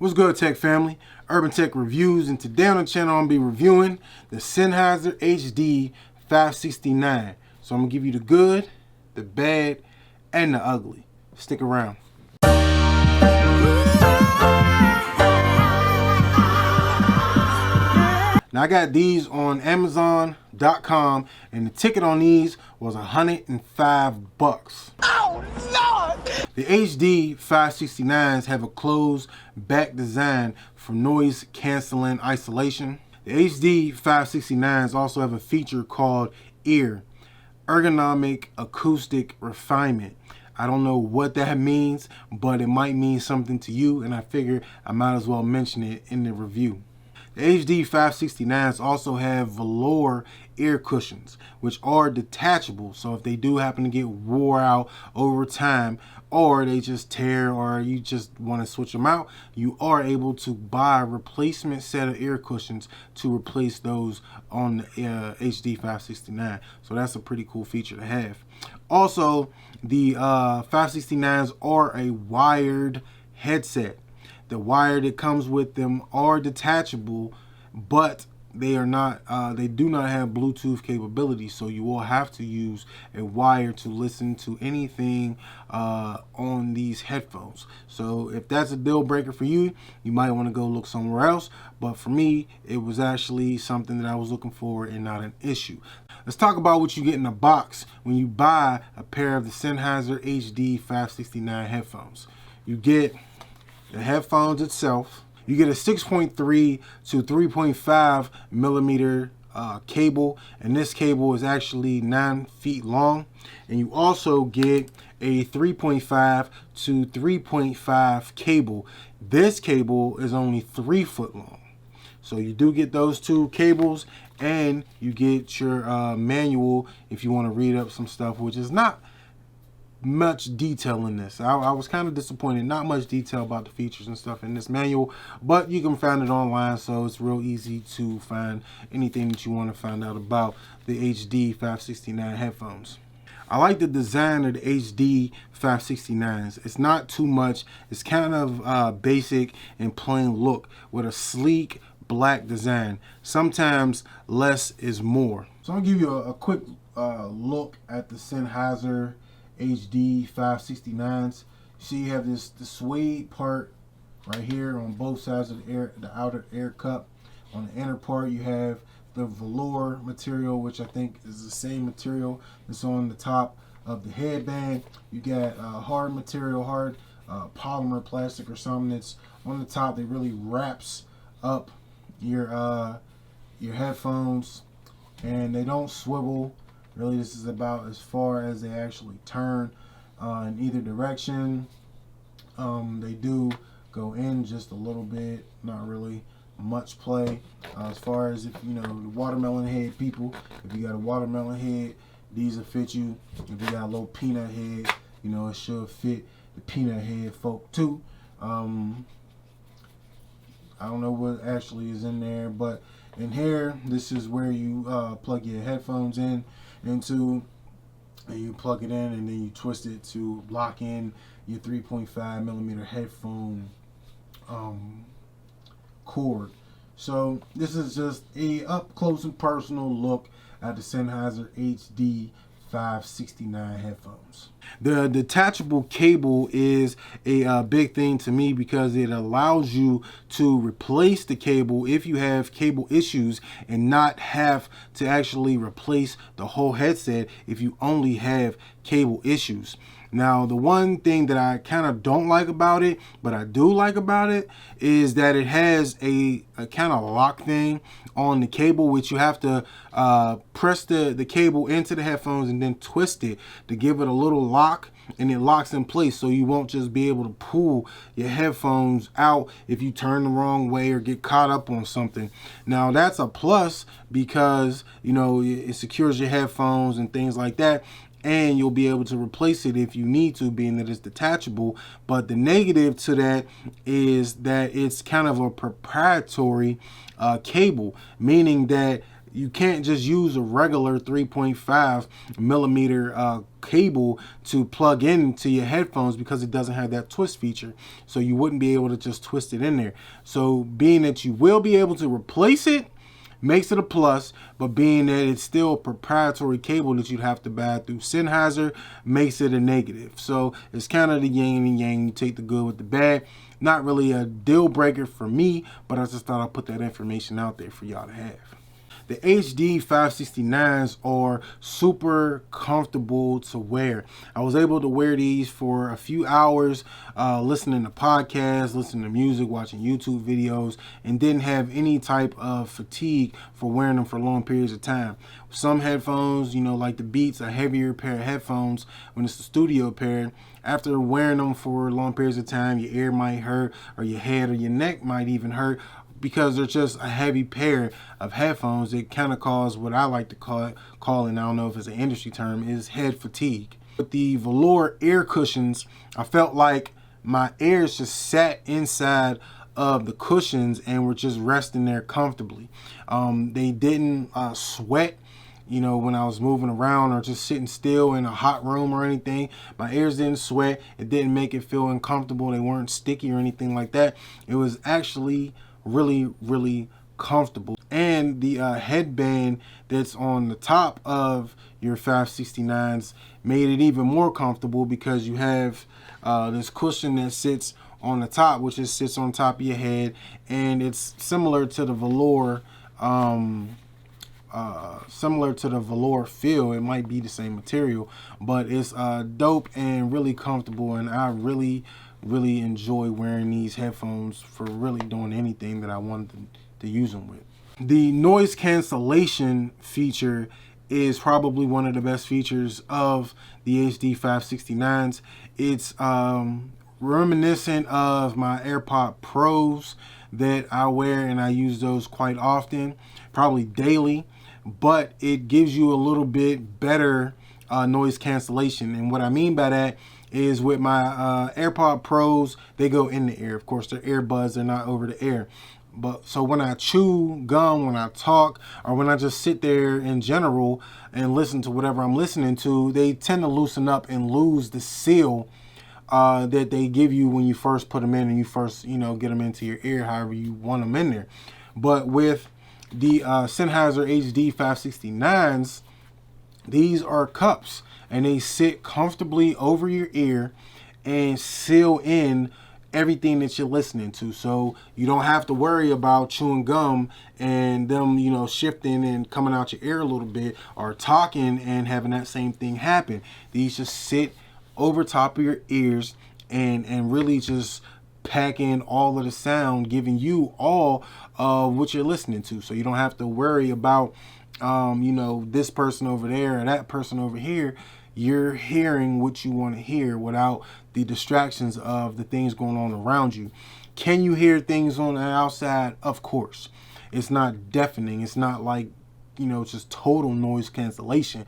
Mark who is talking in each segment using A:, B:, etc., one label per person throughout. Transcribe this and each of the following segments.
A: What's good, Tech family? Urban Tech Reviews, and today on the channel I'm going to be reviewing the Sennheiser HD 569. So I'm going to give you the good, the bad, and the ugly. Stick around. Now I got these on Amazon.com, and the ticket on these was $105. Oh Lord! The HD 569s have a closed back design for noise canceling isolation. The HD 569s also have a feature called ear, ergonomic acoustic refinement. I don't know what that means, but it might mean something to you, and I figured I might as well mention it in the review. The HD 569s also have velour ear cushions, which are detachable, so if they do happen to get wore out over time, or they just tear, or you just want to switch them out, you are able to buy a replacement set of ear cushions to replace those on the HD 569. So that's a pretty cool feature to have. Also, the 569s are a wired headset. The wire that comes with them are detachable, but they are not. They do not have Bluetooth capability, so you will have to use a wire to listen to anything on these headphones. So if that's a deal breaker for you, you might want to go look somewhere else. But for me, it was actually something that I was looking for and not an issue. Let's talk about what you get in a box when you buy a pair of the Sennheiser HD 569 headphones. You get the headphones itself. You get a 6.3 to 3.5 millimeter cable, and this cable is actually 9 feet long. And you also get a 3.5 to 3.5 cable. This cable is only 3 foot long. So you do get those two cables, and you get your manual if you want to read up some stuff, which is not much detail in this. I was kind of disappointed. Not much detail about the features and stuff in this manual, but you can find it online, so it's real easy to find anything that you want to find out about the HD 569 headphones. I like the design of the HD 569s. It's not too much. It's kind of basic and plain look with a sleek black design. Sometimes less is more. So I'll give you a quick look at the Sennheiser HD 569s. See, you have the suede part right here on both sides of the outer air cup. On the inner part, you have the velour material, which I think is the same material that's on the top of the headband. You got hard material, hard polymer plastic or something that's on the top that really wraps up your headphones, and they don't swivel. Really, this is about as far as they actually turn in either direction. They do go in just a little bit, not really much play. As far as, if you know, the watermelon head people, if you got a watermelon head, these will fit you. If you got a little peanut head, you know, it should fit the peanut head folk too. I don't know what actually is in there, but in here, this is where you plug your headphones into, and you plug it in, and then you twist it to lock in your 3.5 millimeter headphone cord. So this is just a up close and personal look at the Sennheiser HD 569 headphones. The detachable cable is a big thing to me because it allows you to replace the cable if you have cable issues and not have to actually replace the whole headset if you only have cable issues. Now, the one thing that I kind of don't like about it, but I do like about it, is that it has a kind of lock thing on the cable, which you have to press the cable into the headphones and then twist it to give it a little lock, and it locks in place, so you won't just be able to pull your headphones out if you turn the wrong way or get caught up on something. Now, that's a plus because, you know, it secures your headphones and things like that, and you'll be able to replace it if you need to, being that it's detachable. But the negative to that is that it's kind of a proprietary cable, meaning that you can't just use a regular 3.5 millimeter cable to plug into your headphones because it doesn't have that twist feature. So you wouldn't be able to just twist it in there. So being that you will be able to replace it makes it a plus, but being that it's still a proprietary cable that you'd have to buy through Sennheiser makes it a negative. So it's kind of the yin and yang. You take the good with the bad. Not really a deal breaker for me, but I just thought I'd put that information out there for y'all to have. The HD 569s are super comfortable to wear. I was able to wear these for a few hours, listening to podcasts, listening to music, watching YouTube videos, and didn't have any type of fatigue for wearing them for long periods of time. Some headphones, you know, like the Beats, a heavier pair of headphones when it's the studio pair, after wearing them for long periods of time, your ear might hurt, or your head or your neck might even hurt, because they're just a heavy pair of headphones. It kind of cause what I like to call, and I don't know if it's an industry term, is head fatigue. With the velour ear cushions, I felt like my ears just sat inside of the cushions and were just resting there comfortably. They didn't sweat, you know, when I was moving around or just sitting still in a hot room or anything. My ears didn't sweat. It didn't make it feel uncomfortable. They weren't sticky or anything like that. It was actually really comfortable. And the headband that's on the top of your 569s made it even more comfortable, because you have this cushion that sits on the top, which just sits on top of your head, and it's similar to the velour feel. It might be the same material, but it's dope and really comfortable, and I really enjoy wearing these headphones for really doing anything that I wanted to use them with. The noise cancellation feature is probably one of the best features of the HD 569s. It's reminiscent of my AirPod Pros that I wear, and I use those quite often, probably daily, but it gives you a little bit better noise cancellation. And what I mean by that is, with my AirPod Pros, they go in the ear. Of course, they're earbuds, they're not over the air. But so when I chew gum, when I talk, or when I just sit there in general and listen to whatever I'm listening to, they tend to loosen up and lose the seal that they give you when you first put them in and you first, you know, get them into your ear, however you want them in there. But with the Sennheiser HD 569s, these are cups, and they sit comfortably over your ear and seal in everything that you're listening to. So you don't have to worry about chewing gum and them, you know, shifting and coming out your ear a little bit, or talking and having that same thing happen. These just sit over top of your ears and really just pack in all of the sound, giving you all of what you're listening to. So you don't have to worry about you know, this person over there or that person over here. You're hearing what you want to hear without the distractions of the things going on around you. Can you hear things on the outside? Of course. It's not deafening. It's not like, you know, it's just total noise cancellation,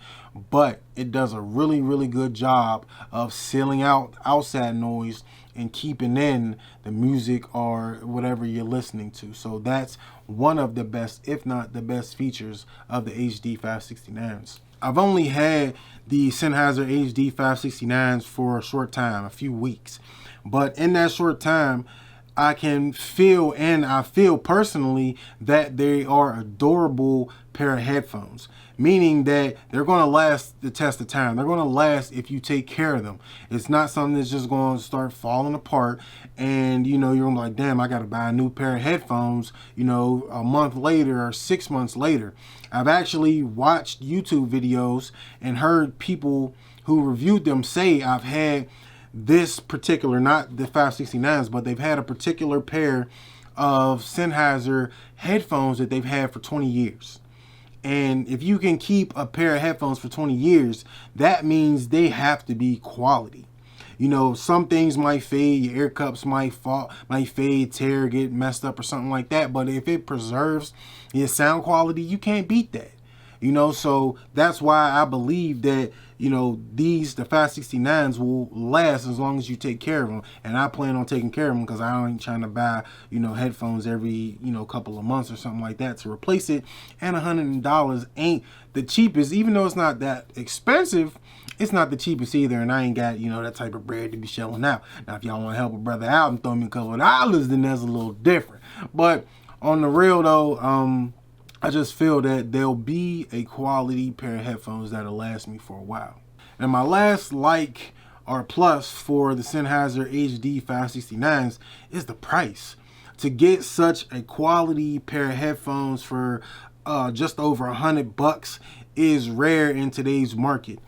A: but it does a really good job of sealing out outside noise and keeping in the music or whatever you're listening to. So that's one of the best, if not the best, features of the HD 569s. I've only had the Sennheiser HD 569s for a short time, a few weeks, but in that short time, I can feel, and I feel personally, that they are adorable pair of headphones, meaning that they're going to last the test of time. They're going to last if you take care of them. It's not something that's just going to start falling apart and, you know, you're going to be like, damn, I got to buy a new pair of headphones, you know, a month later or 6 months later. I've actually watched YouTube videos and heard people who reviewed them say, I've had this particular, not the 569s, but they've had a particular pair of Sennheiser headphones that they've had for 20 years. And if you can keep a pair of headphones for 20 years, that means they have to be quality. You know, some things might fade, your ear cups might fall, might fade, tear, get messed up or something like that. But if it preserves your sound quality, you can't beat that. You know, so that's why I believe that, you know, the Fast 69s will last as long as you take care of them. And I plan on taking care of them because I ain't trying to buy, you know, headphones every, you know, couple of months or something like that to replace it. And $100 ain't the cheapest, even though it's not that expensive. It's not the cheapest either, and I ain't got, you know, that type of bread to be shelling out. Now, if y'all want to help a brother out and throw me a couple of dollars, then that's a little different. But on the real though, I just feel that there'll be a quality pair of headphones that'll last me for a while. And my last like or plus for the Sennheiser HD 569s is the price. To get such a quality pair of headphones for just over $100 is rare in today's market.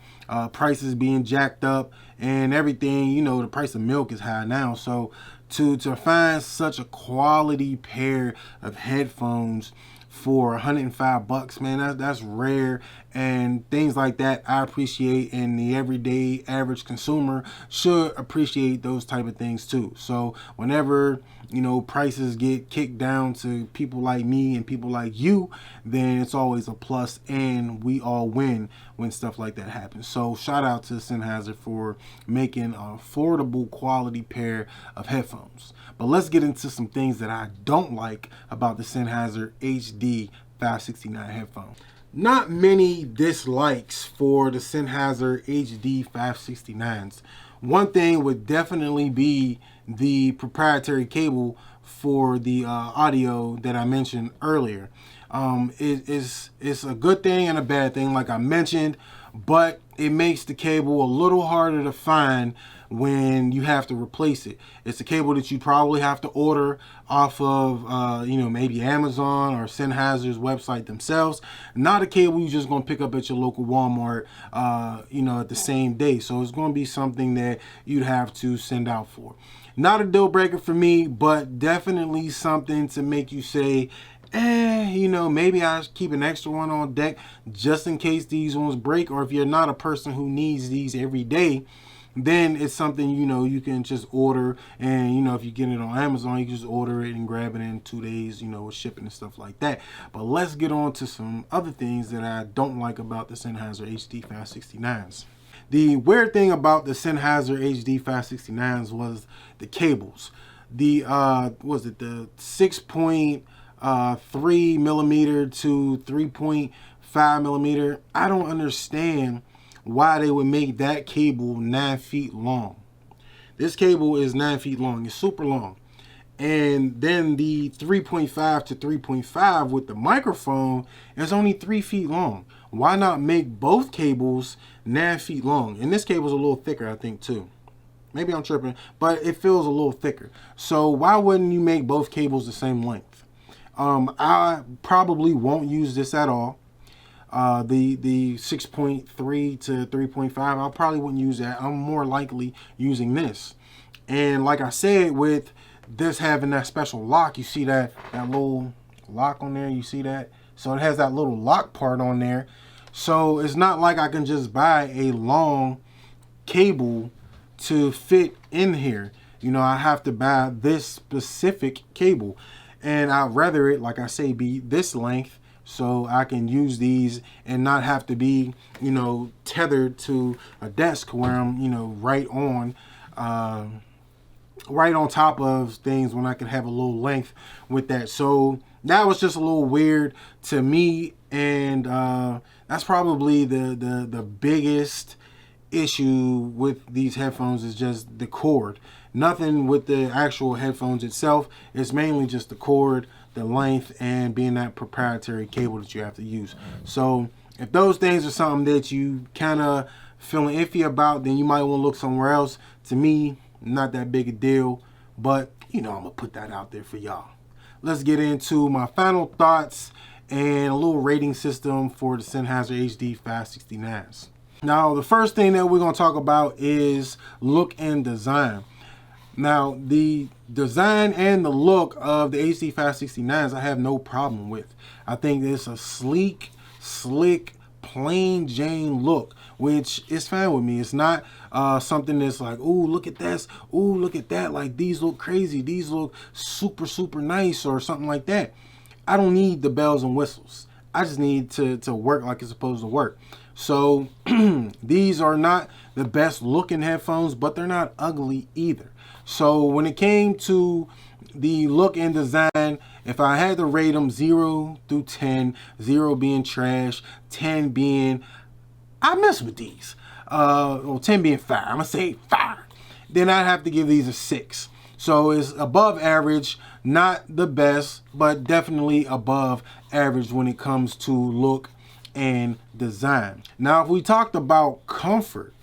A: Prices being jacked up and everything, you know, the price of milk is high now. So to find such a quality pair of headphones for $105, man, that's rare. And things like that I appreciate, and the everyday average consumer should appreciate those type of things too. So whenever, you know, prices get kicked down to people like me and people like you, then it's always a plus, and we all win when stuff like that happens. So shout out to Sennheiser for making an affordable quality pair of headphones. But let's get into some things that I don't like about the Sennheiser HD 569 headphone. Not many dislikes for the Sennheiser HD 569s. One thing would definitely be the proprietary cable for the audio that I mentioned earlier. It's a good thing and a bad thing, like I mentioned, but it makes the cable a little harder to find when you have to replace it. It's a cable that you probably have to order off of, you know, maybe Amazon or Sennheiser's website themselves. Not a cable you're just going to pick up at your local Walmart, you know, at the same day. So it's going to be something that you'd have to send out for. Not a deal breaker for me, but definitely something to make you say, you know, maybe I should keep an extra one on deck just in case these ones break. Or if you're not a person who needs these every day, then it's something, you know, you can just order. And, you know, if you get it on Amazon, you can just order it and grab it in 2 days, you know, with shipping and stuff like that. But let's get on to some other things that I don't like about the Sennheiser HD 569s. The weird thing about the Sennheiser HD 569s was the cables. The, was it the 6.3 millimeter to 3.5 millimeter? I don't understand why they would make that cable 9 feet long. This cable is 9 feet long. It's super long. And then the 3.5 to 3.5 with the microphone is only 3 feet long. Why not make both cables 9 feet long? And this cable's a little thicker, I think, too. Maybe I'm tripping, but it feels a little thicker. So why wouldn't you make both cables the same length? I probably won't use this at all. The 6.3 to 3.5, I probably wouldn't use that. I'm more likely using this. And like I said, with this having that special lock, you see that little lock on there, you see that? So it has that little lock part on there. So it's not like I can just buy a long cable to fit in here. You know, I have to buy this specific cable. And I'd rather it, like I say, be this length, so I can use these and not have to be, you know, tethered to a desk where I'm, you know, right on top of things, when I can have a little length with that. So that was just a little weird to me, and that's probably the biggest issue with these headphones is just the cord. Nothing with the actual headphones itself. It's mainly just the cord, the length, and being that proprietary cable that you have to use. So if those things are something that you kind of feeling iffy about, then you might want to look somewhere else. To me, not that big a deal, but you know, I'm gonna put that out there for y'all. Let's get into my final thoughts and a little rating system for the Sennheiser HD 569s. Now, the first thing that we're gonna talk about is look and design. Now, the design and the look of the HD 569s, I have no problem with. I think it's a sleek, slick, plain Jane look, which is fine with me. It's not something that's like, ooh, look at this, ooh, look at that, like these look crazy, these look super, super nice, or something like that. I don't need the bells and whistles. I just need to work like it's supposed to work. So these are not the best looking headphones, but they're not ugly either. So when it came to the look and design, if I had to rate them 0 through 10, 0 being trash, 10 being I mess with these, well, 10 being fire, I'm gonna say fire, then I'd have to give these a 6. So it's above average, not the best, but definitely above average when it comes to look and design. Now, if we talked about comfort,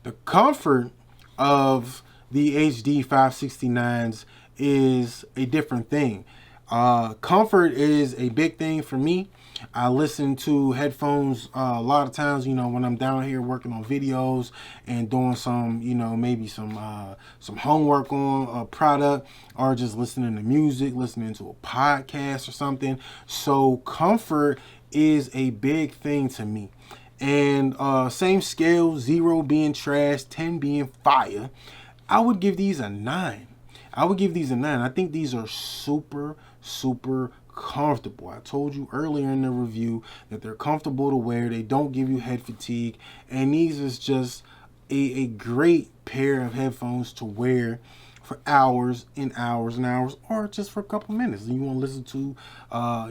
A: the comfort of the HD 569s is a different thing. Comfort is a big thing for me. I listen to headphones a lot of times, you know, when I'm down here working on videos and doing some, you know, maybe some homework on a product, or just listening to music, listening to a podcast or something. So comfort is a big thing to me. And same scale, 0 being trash, 10 being fire, I would give these a 9. I would give these a 9. I think these are super comfortable. I told you earlier in the review that they're comfortable to wear. They don't give you head fatigue. And these is just a great pair of headphones to wear for hours and hours and hours, or just for a couple minutes. You want to listen to,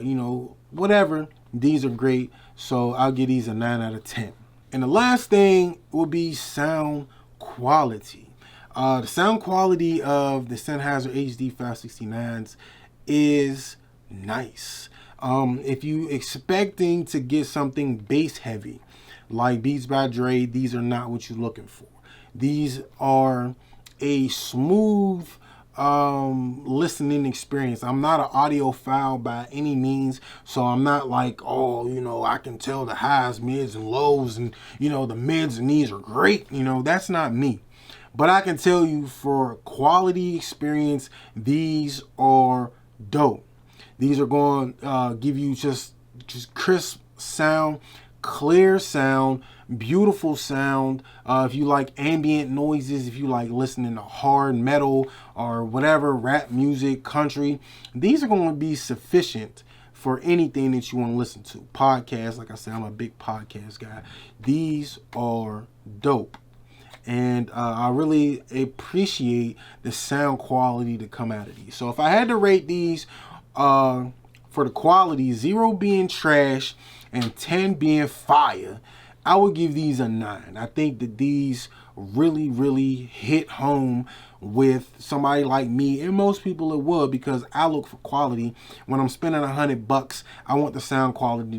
A: you know, whatever. These are great. So I'll give these a 9 out of 10. And the last thing will be sound quality. The sound quality of the Sennheiser HD 569s is nice. If you expecting to get something bass heavy like Beats by Dre, these are not what you're looking for. These are a smooth listening experience. I'm not an audiophile by any means, so I'm not like, oh, you know, I can tell the highs, mids, and lows, and you know, the mids and these are great. You know, that's not me. But I can tell you, for quality experience, these are dope. These are going to give you just crisp sound, clear sound, beautiful sound. If you like ambient noises, if you like listening to hard metal or whatever, rap music, country, these are going to be sufficient for anything that you want to listen to. Podcasts, like I said, I'm a big podcast guy. These are dope. And I really appreciate the sound quality to come out of these. So if I had to rate these for the quality, 0 being trash and 10 being fire, I would give these a 9. I think that these really hit home with somebody like me, and most people it would, because I look for quality. When I'm spending $100, I want the sound quality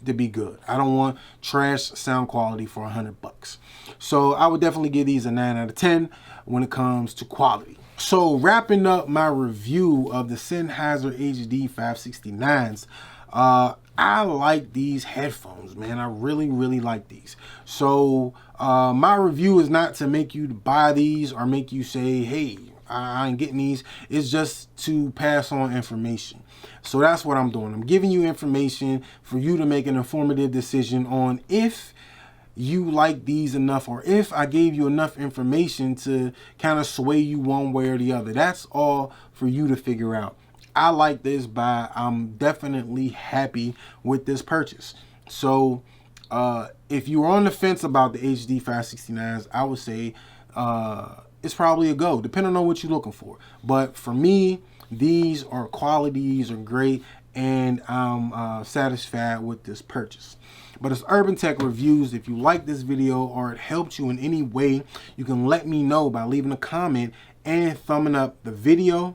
A: to be good. I don't want trash sound quality for $100. So I would definitely give these a 9 out of 10 when it comes to quality. So wrapping up my review of the Sennheiser HD 569s, I like these headphones, man. I really like these. So my review is not to make you buy these or make you say, hey, I ain't getting these. It's just to pass on information. So that's what I'm doing. I'm giving you information for you to make an informative decision on if you like these enough, or if I gave you enough information to kind of sway you one way or the other. That's all for you to figure out. I like this buy. I'm definitely happy with this purchase. So if you're on the fence about the HD 569s, I would say it's probably a go, depending on what you're looking for. But for me, these are quality, these are great, and I'm satisfied with this purchase. But it's Urban Tech Reviews. If you like this video or it helped you in any way, you can let me know by leaving a comment and thumbing up the video.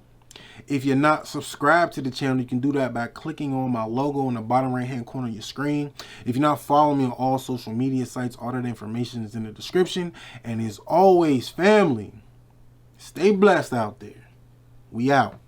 A: If you're not subscribed to the channel, you can do that by clicking on my logo in the bottom right hand corner of your screen. If you're not following me on all social media sites, all that information is in the description. And as always, family, stay blessed out there. We out.